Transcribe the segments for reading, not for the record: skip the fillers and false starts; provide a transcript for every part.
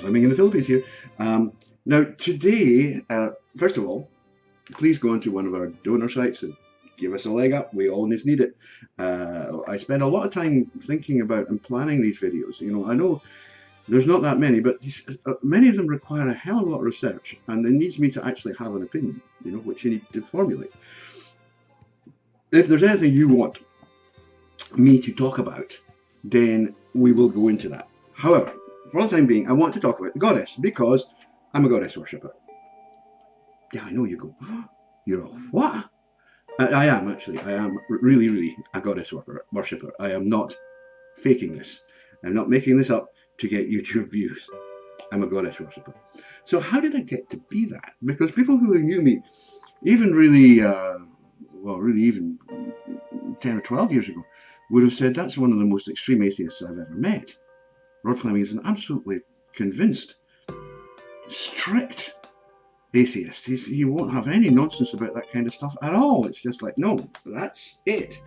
living in the Philippines here. Now, today, first of all, please go onto one of our donor sites and give us a leg up. We always need it. I spend a lot of time thinking about and planning these videos. You know, I know there's not that many, but many of them require a hell of a lot of research, and it needs me to actually have an opinion, you know, which you need to formulate. If there's anything you want me to talk about, then we will go into that. However, for the time being, I want to talk about the goddess because I'm a goddess worshipper. Yeah, I know you go, oh, you're a what? I am actually. I am really a goddess worshipper. I am not faking this. I'm not making this up to get YouTube views. I'm a goddess worshipper. So how did I get to be that? Because people who knew me, even really, really even 10 or 12 years ago, would have said that's one of the most extreme atheists I've ever met. Rod Fleming is an absolutely convinced, strict atheist. He won't have any nonsense about that kind of stuff at all. It's just like, no, that's it.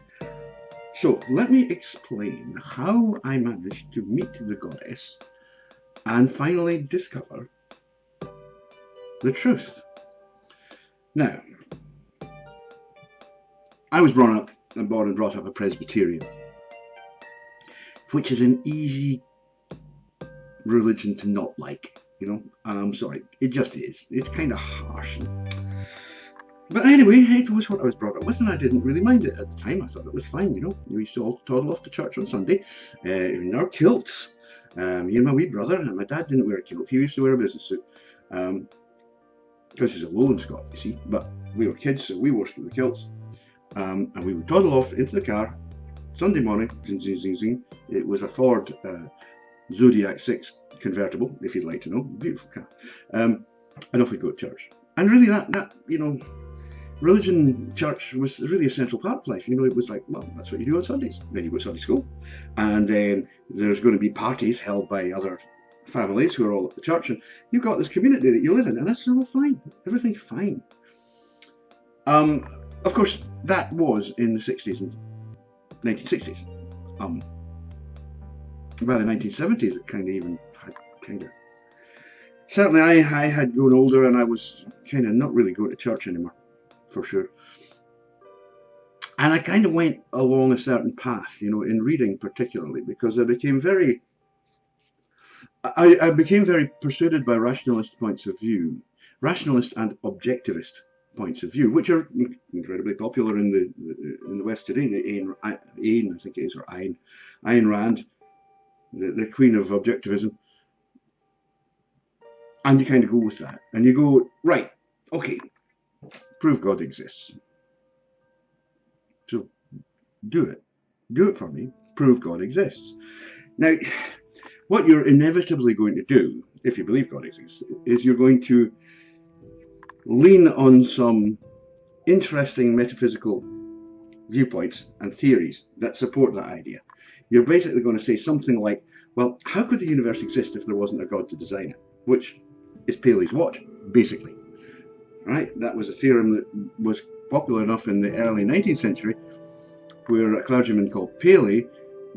So let me explain how I managed to meet the goddess and finally discover the truth. Now, I was born and brought up a Presbyterian, which is an easy religion to not like, you know, and I'm sorry, it just is. It's kind of harsh. But anyway, it was what I was brought up with, and I didn't really mind it at the time. I thought it was fine, you know. We used to all toddle off to church on Sunday in our kilts. Me and my wee brother, and my dad didn't wear a kilt. He used to wear a business suit because he's a lowland Scot, you see. But we were kids, so we wore the kilts. And we would toddle off into the car Sunday morning. Zing, zing, zing, zing. It was a Ford Zodiac 6 convertible, if you'd like to know. Beautiful car. And off we'd go to church. And really that you know, religion, church was really a central part of life. You know, it was like, well, that's what you do on Sundays. Then you go to Sunday school. And then there's going to be parties held by other families who are all at the church. And you've got this community that you live in, and that's all fine. Everything's fine. Of course, that was in the 60s and 1960s. By the 1970s, it certainly I had grown older, and I was kind of not really going to church anymore, for sure. And I kind of went along a certain path, you know, in reading particularly, because I became very persuaded by rationalist points of view, rationalist and objectivist points of view, which are incredibly popular in the West today. The Ayn, I think it is, or Ayn Rand, the queen of objectivism. And you kind of go with that, and you go, right, okay, prove God exists. So do it for me, prove God exists. Now, what you're inevitably going to do, if you believe God exists, is you're going to lean on some interesting metaphysical viewpoints and theories that support that idea. You're basically going to say something like, well, how could the universe exist if there wasn't a God to design it? Which is Paley's watch, basically. Right? That was a theorem that was popular enough in the early 19th century, where a clergyman called Paley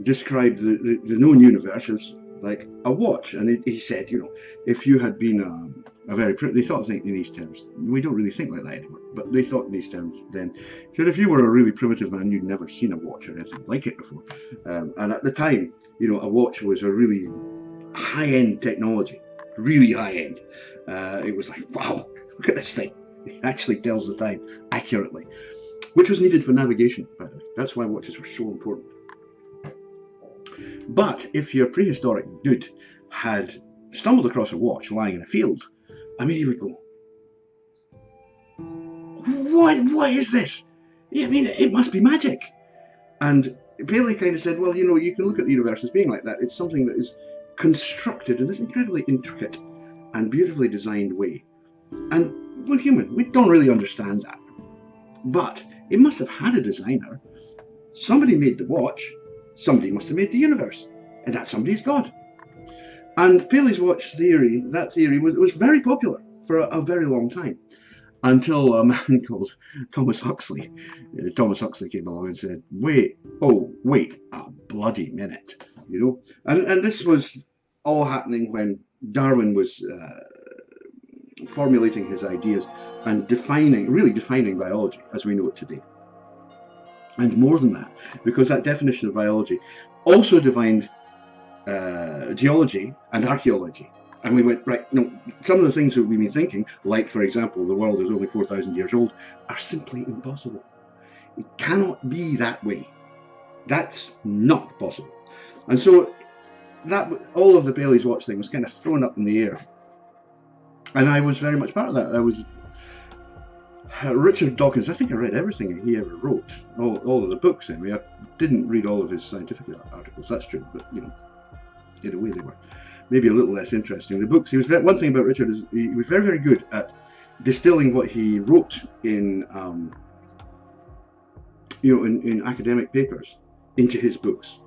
described the known universe as like a watch. And he said, you know, if you had been they thought in these terms. We don't really think like that anymore, but they thought in these terms then. So if you were a really primitive man, you'd never seen a watch or anything like it before. And at the time, you know, a watch was a really high-end technology, really high-end. It was like, wow, look at this thing. It actually tells the time accurately, which was needed for navigation, by the way. That's why watches were so important. But if your prehistoric dude had stumbled across a watch lying in a field, I mean, he would go, what is this? I mean, it must be magic. And Paley kind of said, well, you know, you can look at the universe as being like that. It's something that is constructed in this incredibly intricate and beautifully designed way. And we're human. We don't really understand that. But it must have had a designer. Somebody made the watch. Somebody must have made the universe. And that somebody's God. And Paley's watch theory, that theory was very popular for a very long time. Until a man called Thomas Huxley. Thomas Huxley came along and said, wait a bloody minute. You know? And this was all happening when Darwin was formulating his ideas and really defining biology as we know it today. And more than that, because that definition of biology also defined geology and archaeology. And we went, right, no, some of the things that we've been thinking, like, for example, the world is only 4,000 years old, are simply impossible. It cannot be that way. That's not possible. And so that all of the Bailey's Watch thing was kind of thrown up in the air. And I was very much part of that. I was Richard Dawkins. I think I read everything he ever wrote, all of the books. Anyway, I didn't read all of his scientific articles. That's true, but you know, in a way they were maybe a little less interesting. The books. One thing about Richard is he was very, very good at distilling what he wrote in, in academic papers into his books,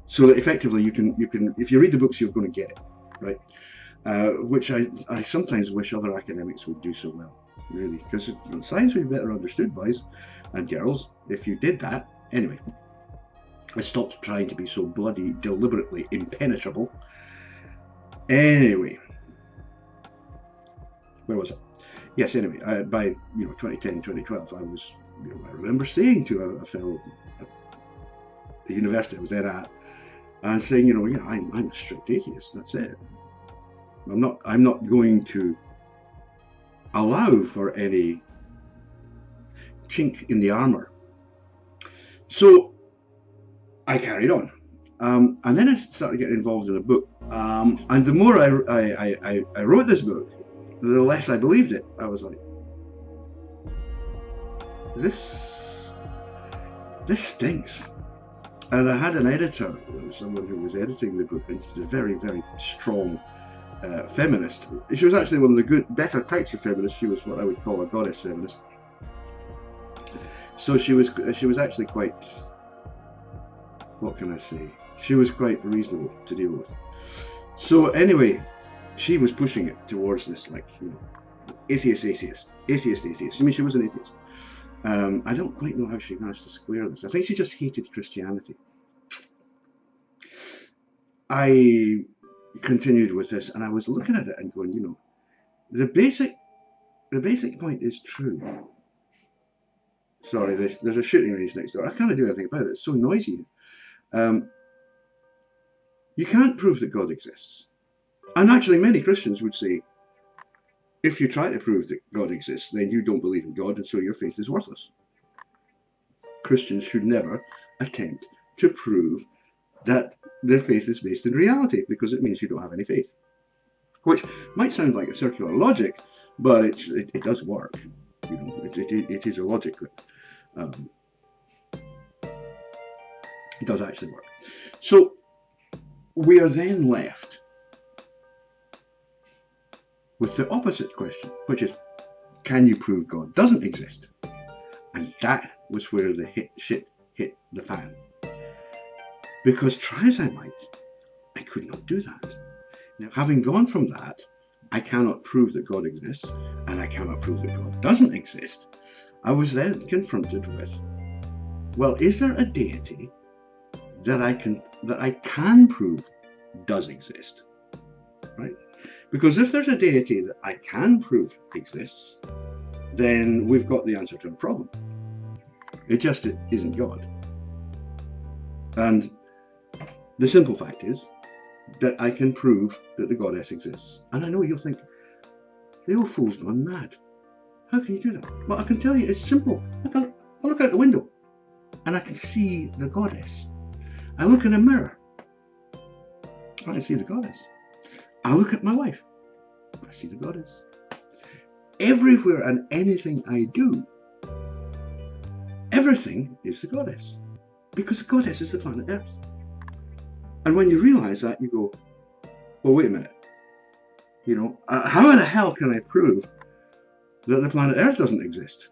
so that effectively you can, if you read the books, you're going to get it, right? Which I sometimes wish other academics would do so well, really, because science would be better understood, boys and girls, if you did that. Anyway, I stopped trying to be so bloody deliberately impenetrable. Anyway, where was it? Yes, anyway, by 2010, 2012, I was, I remember saying to a fellow at the university I was then at, and saying, I'm a strict atheist. That's it. I'm not going to allow for any chink in the armor. So I carried on. And then I started getting involved in a book. And the more I wrote this book, the less I believed it. I was like, this stinks. And I had an editor, someone who was editing the book, and she's a very, very strong feminist. She was actually one of the better types of feminist. She was what I would call a goddess feminist. So she was actually quite, what can I say? She was quite reasonable to deal with. So anyway, she was pushing it towards this, like, atheist. I mean, she was an atheist. I don't quite know how she managed to square this. I think she just hated Christianity. I continued with this, and I was looking at it and going, the basic point is true. Sorry, there's a shooting range next door. I can't do anything about it. It's so noisy. You can't prove that God exists. And actually, many Christians would say, if you try to prove that God exists, then you don't believe in God, and so your faith is worthless. Christians should never attempt to prove that their faith is based in reality, because it means you don't have any faith. Which might sound like a circular logic, but it does work. It is a logic that it does actually work. So we are then left with the opposite question, which is, can you prove God doesn't exist? And that was where the shit hit the fan. Because try as I might, I could not do that. Now, having gone from that, I cannot prove that God exists, and I cannot prove that God doesn't exist, I was then confronted with, well, is there a deity that I can prove does exist? Right? Because if there's a deity that I can prove exists, then we've got the answer to a problem. It just isn't God. And the simple fact is that I can prove that the goddess exists. And I know you'll think, the old fool's gone mad. How can you do that? Well, I can tell you, it's simple. I look out the window and I can see the goddess. I look in a mirror, I can see the goddess. I look at my wife, I see the goddess. Everywhere and anything I do, everything is the goddess. Because the goddess is the planet Earth. And when you realise that, you go, well, wait a minute. How in the hell can I prove that the planet Earth doesn't exist?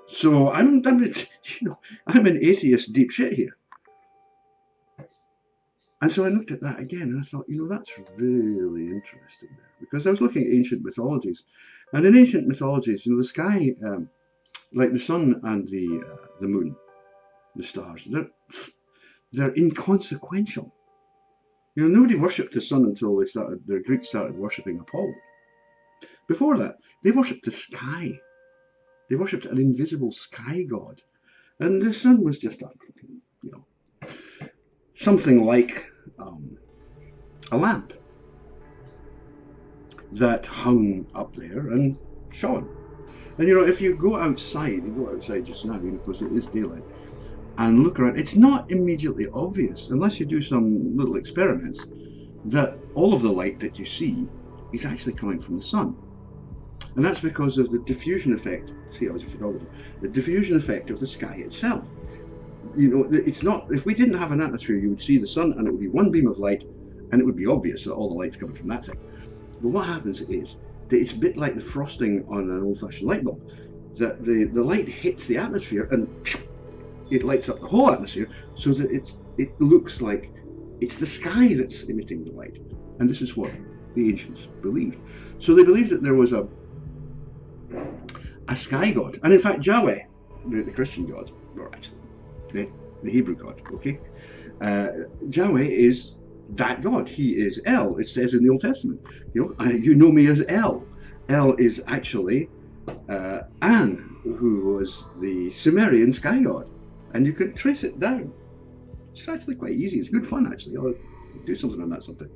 So I'm in atheist deep shit here. And so I looked at that again and I thought, that's really interesting there. Because I was looking at ancient mythologies. And in ancient mythologies, the sky, like the sun and the moon, the stars, they're inconsequential. You know, nobody worshipped the sun until the Greeks started worshipping Apollo. Before that, they worshipped the sky. They worshipped an invisible sky god. And the sun was just you know, something like a lamp that hung up there and shone. And you know, if you go outside just now, because it is daylight, and look around, it's not immediately obvious, unless you do some little experiments, that all of the light that you see is actually coming from the sun. And that's because of the diffusion effect. See, I was forgotten. The diffusion effect of the sky itself. You know, it's not, if we didn't have an atmosphere, you would see the sun and it would be one beam of light, and it would be obvious that all the light's coming from that side. But what happens is that it's a bit like the frosting on an old-fashioned light bulb, that the light hits the atmosphere and it lights up the whole atmosphere, so that it looks like it's the sky that's emitting the light. And this is what the ancients believed. So they believed that there was a sky god, and in fact Yahweh, the Christian god, or actually the Hebrew god, okay, Yahweh is that god. He is El. It says in the Old Testament, you know me as El. El is actually An, who was the Sumerian sky god, and you can trace it down. It's actually quite easy. It's good fun, actually. I'll do something on that sometime.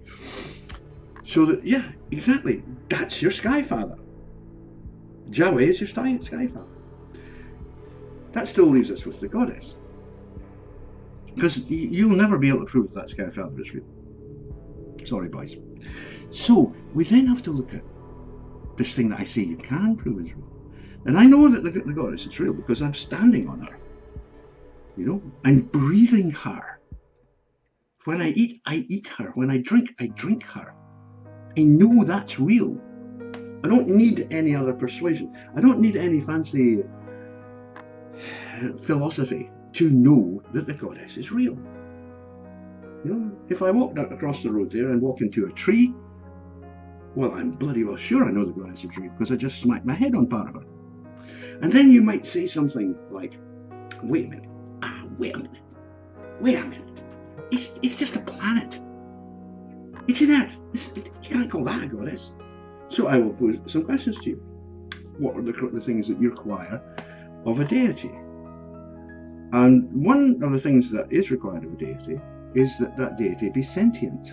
So that, yeah, exactly, that's your sky father. Yahweh is your sky father. That still leaves us with the goddess, because you'll never be able to prove that sky father is real. Sorry, boys. So we then have to look at this thing that I say you can prove is real. And I know that the goddess is real because I'm standing on her. You know, I'm breathing her. When I eat her. When I drink her. I know that's real. I don't need any other persuasion. I don't need any fancy philosophy to know that the goddess is real. You know, if I walked out across the road there and walk into a tree, well, I'm bloody well sure I know the goddess is real because I just smacked my head on part of her. And then you might say something like, wait a minute, it's just a planet. It's inert. You can't call that a goddess. So I will pose some questions to you. What are the things that you require of a deity? And one of the things that is required of a deity is that that deity be sentient.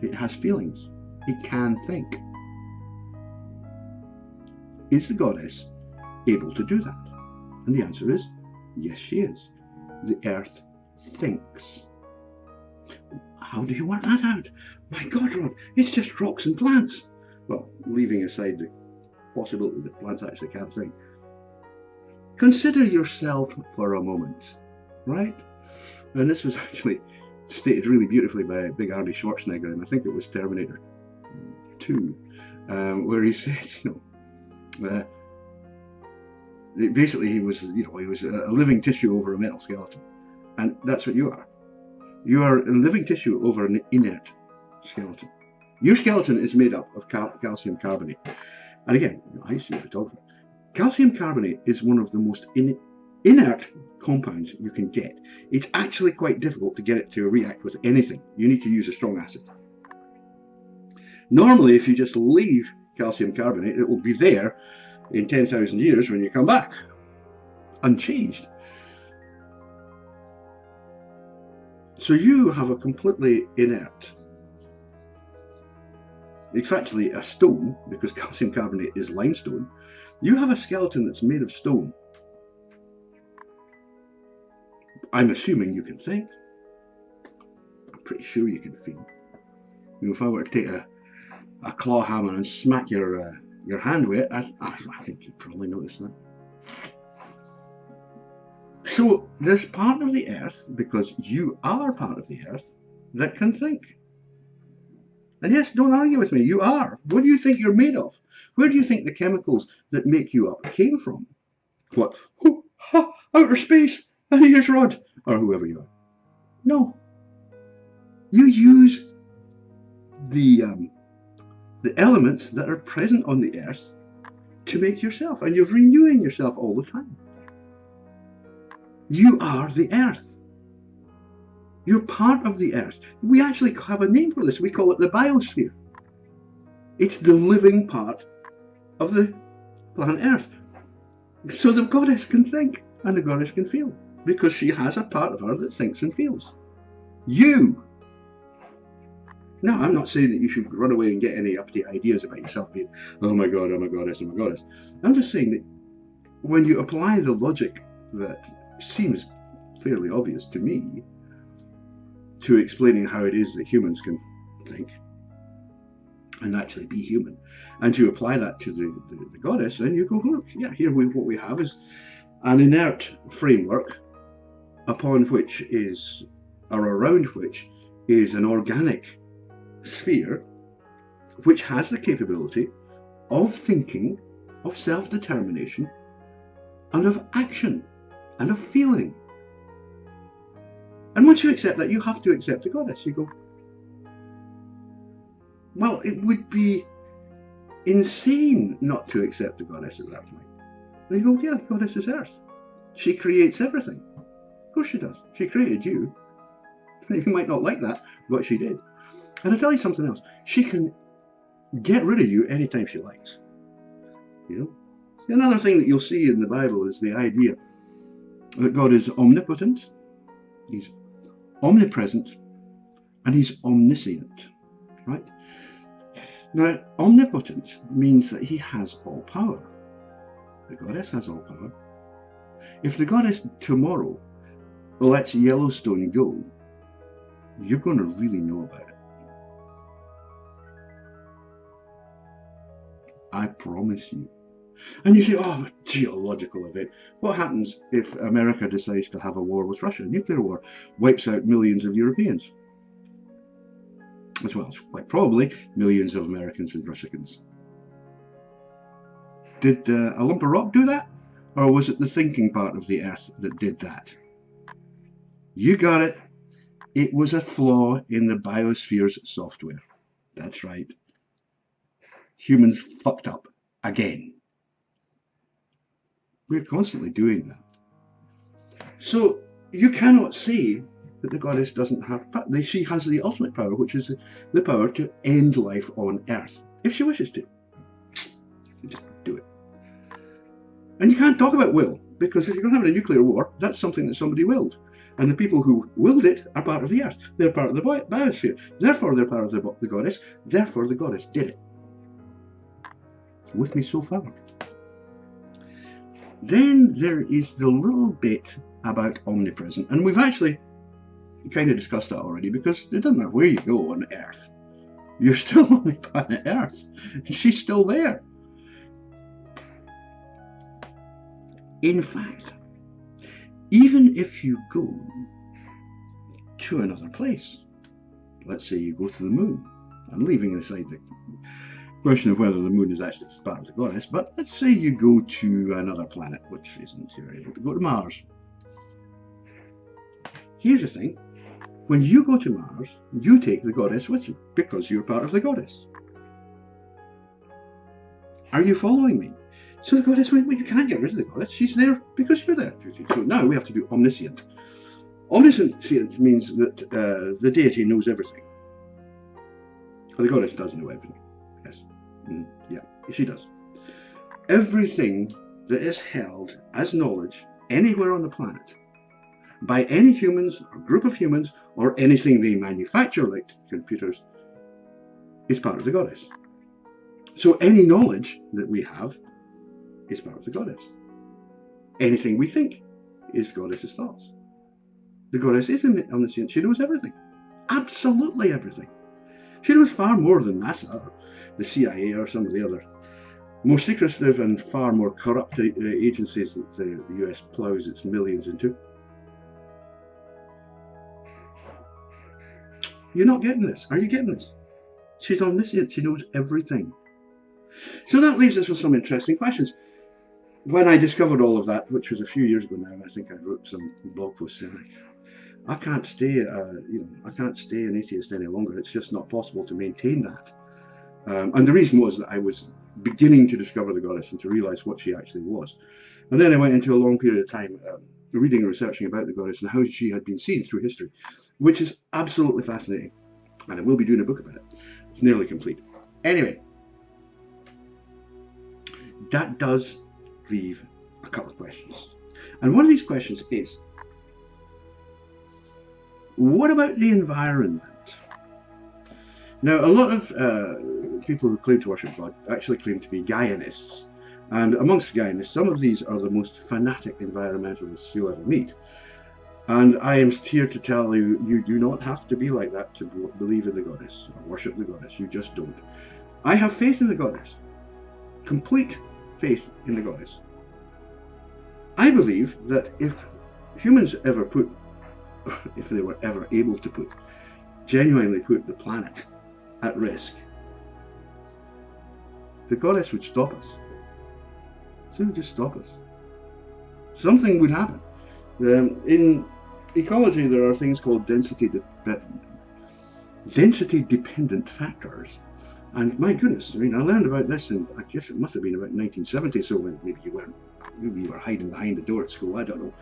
It has feelings. It can think. Is the goddess able to do that? And the answer is, yes, she is. The earth thinks. How do you work that out? My God, Rod, it's just rocks and plants. Well, leaving aside the possibility that plants actually can't think. Consider yourself for a moment, right? And this was actually stated really beautifully by big Arnie Schwarzenegger, and I think it was Terminator 2, where he said, basically he was a living tissue over a metal skeleton, and that's what you are. You are a living tissue over an inert skeleton. Your skeleton is made up of calcium carbonate. And again, I used to be a photographer. Calcium carbonate is one of the most inert compounds you can get. It's actually quite difficult to get it to react with anything. You need to use a strong acid. Normally, if you just leave calcium carbonate, it will be there in 10,000 years when you come back, unchanged. So you have a completely inert, it's actually a stone, because calcium carbonate is limestone. You have a skeleton that's made of stone. I'm assuming you can think. I'm pretty sure you can feel. If I were to take a claw hammer and smack your hand with it, I think you'd probably notice that. So there's part of the earth, because you are part of the earth, that can think. And yes, don't argue with me, you are. What do you think you're made of? Where do you think the chemicals that make you up came from? What? Outer space, and here's Rod, or whoever you are. No. You use the elements that are present on the earth to make yourself, and you're renewing yourself all the time. You are the earth. You're part of the earth. We actually have a name for this. We call it the biosphere. It's the living part of the planet Earth. So the goddess can think and the goddess can feel, because she has a part of her that thinks and feels. You. Now, I'm not saying that you should run away and get any uppity ideas about yourself being, oh my God, I'm a goddess, I'm a goddess. I'm just saying that when you apply the logic that seems fairly obvious to me to explaining how it is that humans can think and actually be human, and to apply that to the goddess, then you go, look, yeah, here what we have is an inert framework upon which is, or around which is an organic sphere which has the capability of thinking, of self-determination, and of action, and of feeling. And once you accept that, you have to accept the goddess. You go, well, it would be insane not to accept the goddess at that point. And you go, yeah, the goddess is Earth. She creates everything. Of course she does. She created you. You might not like that, but she did. And I'll tell you something else. She can get rid of you anytime she likes. You know? Another thing that you'll see in the Bible is the idea that God is omnipotent, He's omnipresent, and He's omniscient. Right? Now, omnipotent means that He has all power. The goddess has all power. If the goddess tomorrow lets Yellowstone go, you're going to really know about it. I promise you. And you say, oh, a geological event. What happens if America decides to have a war with Russia? A nuclear war wipes out millions of Europeans, as well as, quite probably, millions of Americans and Russians. Did a lump of rock do that? Or was it the thinking part of the Earth that did that? You got it. It was a flaw in the biosphere's software. That's right. Humans fucked up again. We're constantly doing that. So you cannot say that the goddess doesn't have power. She has the ultimate power, which is the power to end life on Earth, if she wishes to. You just do it. And you can't talk about will, because if you're going to have a nuclear war, that's something that somebody willed. And the people who willed it are part of the Earth. They're part of the biosphere. Therefore, they're part of the goddess. Therefore, the goddess did it. With me so far. Then there is the little bit about omnipresent. And we've actually kind of discussed that already, because it doesn't matter where you go on Earth. You're still on the planet Earth. She's still there. In fact, even if you go to another place, let's say you go to the moon, I'm leaving aside the question of whether the moon is actually part of the goddess, but let's say you go to another planet, which isn't, you're able to go to Mars. Here's the thing, when you go to Mars, you take the goddess with you, because you're part of the goddess. Are you following me? So the goddess went, well, you can't get rid of the goddess, she's there because you're there. So now we have to do omniscient. Omniscient means that the deity knows everything. Well, the goddess does know everything. Yes. Yeah, she does. Everything that is held as knowledge anywhere on the planet by any humans or group of humans or anything they manufacture like computers is part of the goddess. So any knowledge that we have is part of the goddess. Anything we think is goddess's thoughts. The goddess is omniscient. She knows everything. Absolutely everything. She knows far more than NASA or the CIA or some of the other more secretive and far more corrupt agencies that the US plows its millions into. You're not getting this. Are you getting this? She's omniscient. She knows everything. So that leaves us with some interesting questions. When I discovered all of that, which was a few years ago now, I think I wrote some blog posts saying, I can't stay, I can't stay an atheist any longer. It's just not possible to maintain that. And the reason was that I was beginning to discover the goddess and to realise what she actually was. And then I went into a long period of time reading and researching about the goddess and how she had been seen through history, which is absolutely fascinating. And I will be doing a book about it. It's nearly complete. Anyway, that does leave a couple of questions. And one of these questions is, what about the environment? Now, a lot of people who claim to worship God actually claim to be Gaianists. And amongst Gaianists, some of these are the most fanatic environmentalists you'll ever meet. And I am here to tell you, you do not have to be like that to believe in the goddess or worship the goddess. You just don't. I have faith in the goddess. Complete faith in the goddess. I believe that if humans ever put, if they were ever able to put, genuinely put the planet at risk, the goddess would stop us. She would just stop us. Something would happen. In ecology, there are things called density-dependent factors. And my goodness, I mean, I learned about this in, I guess it must have been about 1970, so maybe you were hiding behind the door at school, I don't know.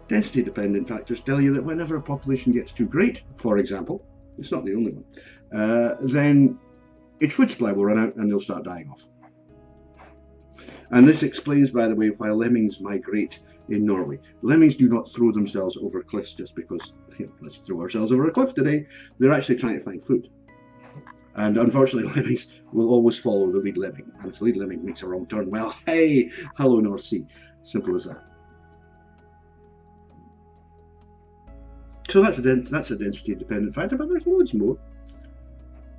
Density-dependent factors tell you that whenever a population gets too great, for example, it's not the only one, then its food supply will run out and they'll start dying off. And this explains, by the way, why lemmings migrate in Norway. Lemmings do not throw themselves over cliffs just because, let's throw ourselves over a cliff today. They're actually trying to find food. And unfortunately, lemmings will always follow the lead lemming. And if the lead lemming makes a wrong turn, well, hey, hello North Sea. Simple as that. So that's a density-dependent factor, but there's loads more.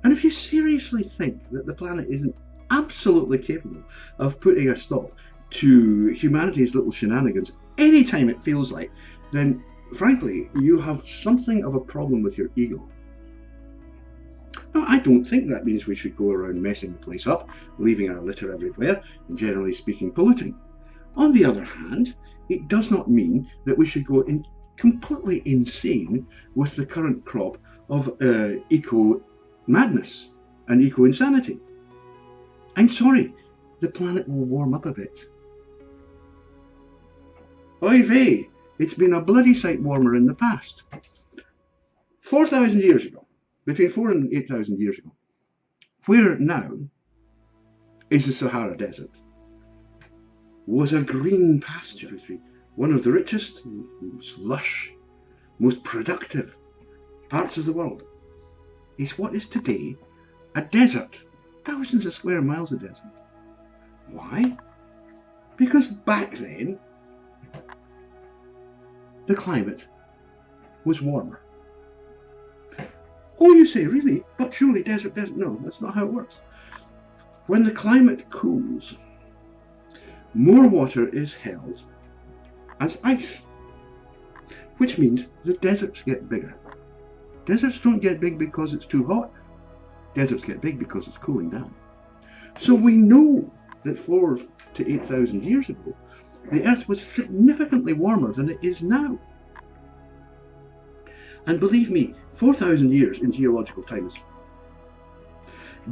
And if you seriously think that the planet isn't absolutely capable of putting a stop to humanity's little shenanigans anytime it feels like, then frankly, you have something of a problem with your ego. Now, I don't think that means we should go around messing the place up, leaving our litter everywhere, and generally speaking, polluting. On the other hand, it does not mean that we should go completely insane with the current crop of eco-madness and eco-insanity. I'm sorry, the planet will warm up a bit. Oy vey, it's been a bloody sight warmer in the past. 4,000 years ago, between 4,000 and 8,000 years ago, where now is the Sahara Desert, was a green pasture, one of the richest, most lush, most productive parts of the world, is what is today a desert. Thousands of square miles of desert. Why? Because back then, the climate was warmer. Oh, you say, really? But surely desert. No, that's not how it works. When the climate cools, more water is held as ice, which means the deserts get bigger. Deserts don't get big because it's too hot. Deserts get big because it's cooling down. So we know that 4,000 to 8,000 years ago, the Earth was significantly warmer than it is now. And believe me, 4,000 years in geological time is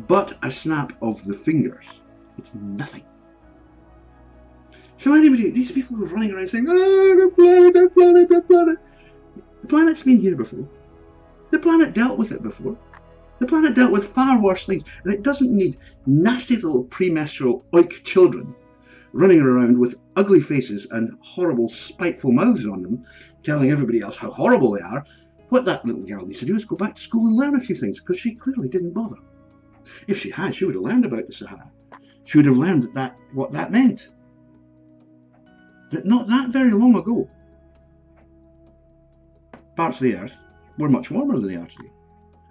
but a snap of the fingers. It's nothing. So anybody, these people who are running around saying, oh, the planet, the planet, the planet. The planet's been here before. The planet dealt with it before. The planet dealt with far worse things, and it doesn't need nasty little premenstrual oik children running around with ugly faces and horrible, spiteful mouths on them, telling everybody else how horrible they are. What that little girl needs to do is go back to school and learn a few things, because she clearly didn't bother. If she had, she would have learned about the Sahara. She would have learned what that meant. That not that very long ago, parts of the Earth were much warmer than they are today.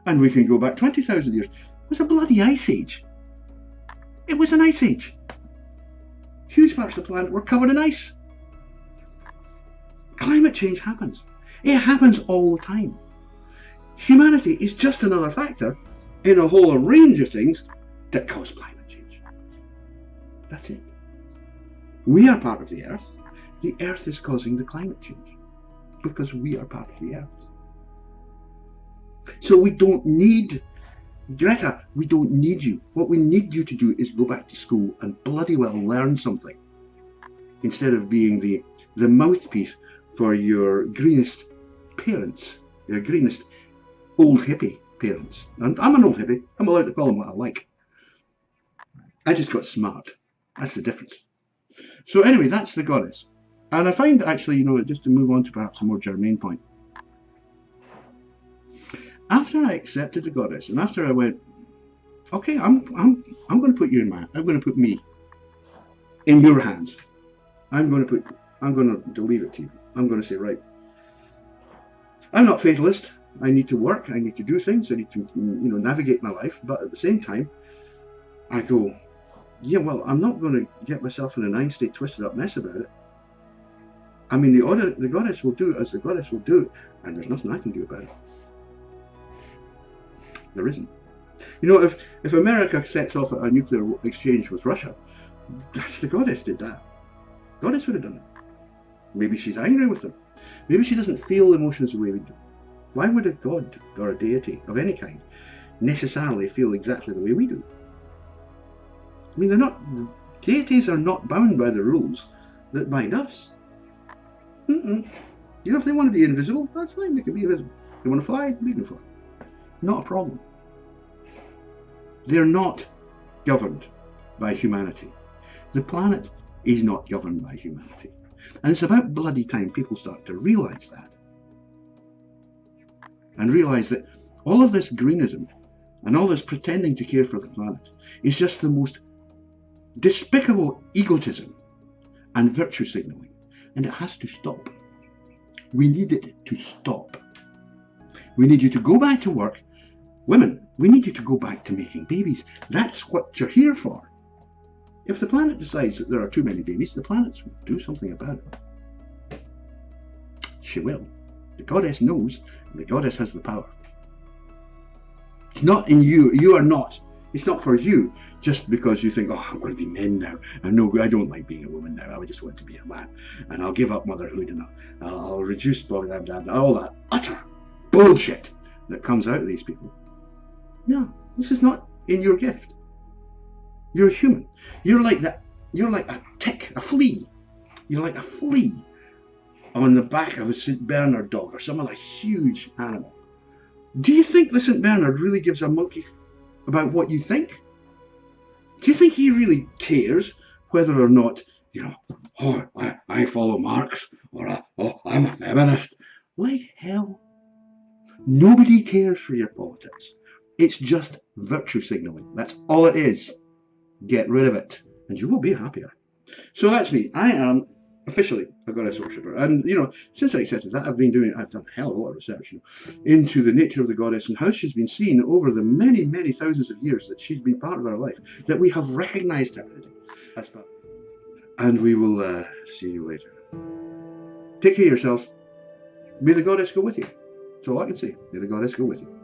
And we can go back 20,000 years. It was a bloody ice age. It was an ice age. Huge parts of the planet were covered in ice. Climate change happens. It happens all the time. Humanity is just another factor in a whole range of things that cause climate change. That's it. We are part of the Earth. The Earth is causing the climate change because we are part of the Earth. So we don't need Greta, we don't need you. What we need you to do is go back to school and bloody well learn something, instead of being the mouthpiece for your greenest parents, your greenest old hippie parents. And I'm an old hippie. I'm allowed to call them what I like. I just got smart. That's the difference. So anyway, that's the goddess. And I find actually, you know, just to move on to perhaps a more germane point. After I accepted the goddess, and after I went, okay, I'm going to put you in my, I'm going to put me in your hands. I'm going to leave it to you. I'm going to say, right, I'm not fatalist. I need to work. I need to do things. I need to, you know, navigate my life. But at the same time, I go, yeah, well, I'm not going to get myself in a nine-state twisted up mess about it. I mean, the goddess will do as the goddess will do, and there's nothing I can do about it. There isn't. You know, if America sets off a nuclear exchange with Russia, that's the goddess did that. Goddess would have done it. Maybe she's angry with them. Maybe she doesn't feel emotions the way we do. Why would a god or a deity of any kind necessarily feel exactly the way we do? I mean, deities are not bound by the rules that bind us. You know, if they want to be invisible, that's fine, they can be invisible. If they want to fly, they can fly. Not a problem. They're not governed by humanity. The planet is not governed by humanity. And it's about bloody time people start to realise that. And realise that all of this greenism and all this pretending to care for the planet is just the most despicable egotism and virtue signalling. And it has to stop. We need it to stop. We need you to go back to work. Women, we need you to go back to making babies. That's what you're here for. If the planet decides that there are too many babies, the planet will do something about it. She will. The goddess knows, and the goddess has the power. It's not in you. You are not. It's not for you just because you think, oh, I'm going to be men now. And no, I don't like being a woman now. I just want to be a man. And I'll give up motherhood and I'll reduce blah, blah, blah, blah, all that utter bullshit that comes out of these people. No, this is not in your gift. You're a human. You're like that. You're like a tick, a flea. You're like a flea on the back of a St. Bernard dog or some other huge animal. Do you think the St. Bernard really gives a monkey about what you think? Do you think he really cares whether or not, you know, oh, I follow Marx, or oh, I'm a feminist? Like hell. Nobody cares for your politics. It's just virtue signalling. That's all it is. Get rid of it, and you will be happier. So that's me. I am officially a goddess worshipper, and you know, since I accepted that, I've done a hell of a lot of research, you know, into the nature of the goddess and how she's been seen over the many, many thousands of years that she's been part of our life, that we have recognised her. That's part. And we will see you later. Take care of yourselves. May the goddess go with you. That's all I can say. May the goddess go with you.